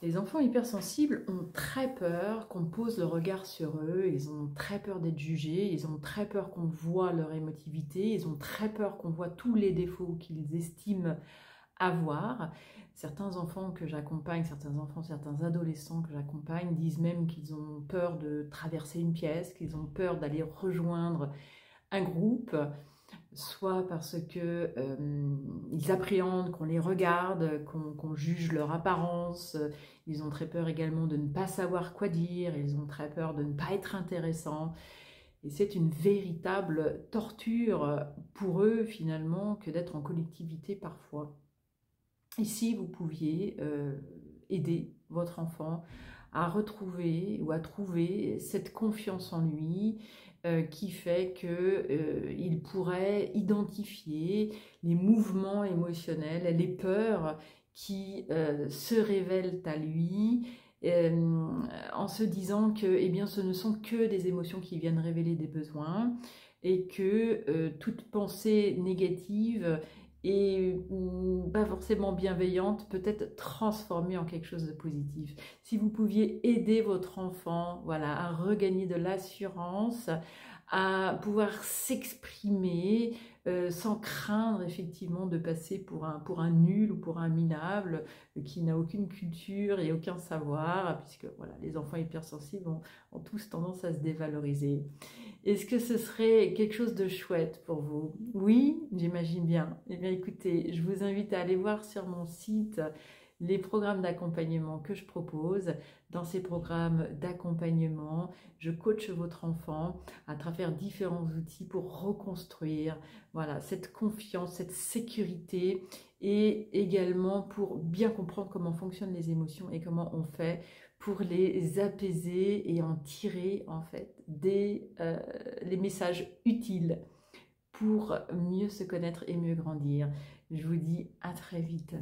Les enfants hypersensibles ont très peur qu'on pose le regard sur eux, ils ont très peur d'être jugés, ils ont très peur qu'on voit leur émotivité, ils ont très peur qu'on voit tous les défauts qu'ils estiment avoir. Certains enfants que j'accompagne, certains enfants, certains adolescents que j'accompagne disent même qu'ils ont peur de traverser une pièce, qu'ils ont peur d'aller rejoindre un groupe, soit parce que ils appréhendent qu'on les regarde, qu'on juge leur apparence. Ils ont très peur également de ne pas savoir quoi dire, ils ont très peur de ne pas être intéressants. Et c'est une véritable torture pour eux finalement que d'être en collectivité parfois. Et si vous pouviez aider votre enfant à retrouver ou à trouver cette confiance en lui qui fait qu'il pourrait identifier les mouvements émotionnels, les peurs qui se révèlent à lui, en se disant que eh bien, ce ne sont que des émotions qui viennent révéler des besoins et que toute pensée négative et pas forcément bienveillante peut être transformée en quelque chose de positif. Si vous pouviez aider votre enfant, voilà, à regagner de l'assurance, à pouvoir s'exprimer sans craindre effectivement de passer pour un nul ou pour un minable qui n'a aucune culture et aucun savoir, puisque voilà, les enfants hypersensibles ont tous tendance à se dévaloriser. Est-ce que ce serait quelque chose de chouette pour vous? Oui, j'imagine bien. Eh bien écoutez, je vous invite à aller voir sur mon site les programmes d'accompagnement que je propose. Dans ces programmes d'accompagnement, je coach votre enfant à travers différents outils pour reconstruire voilà, cette confiance, cette sécurité et également pour bien comprendre comment fonctionnent les émotions et comment on fait pour les apaiser et en tirer en fait les messages utiles pour mieux se connaître et mieux grandir. Je vous dis à très vite.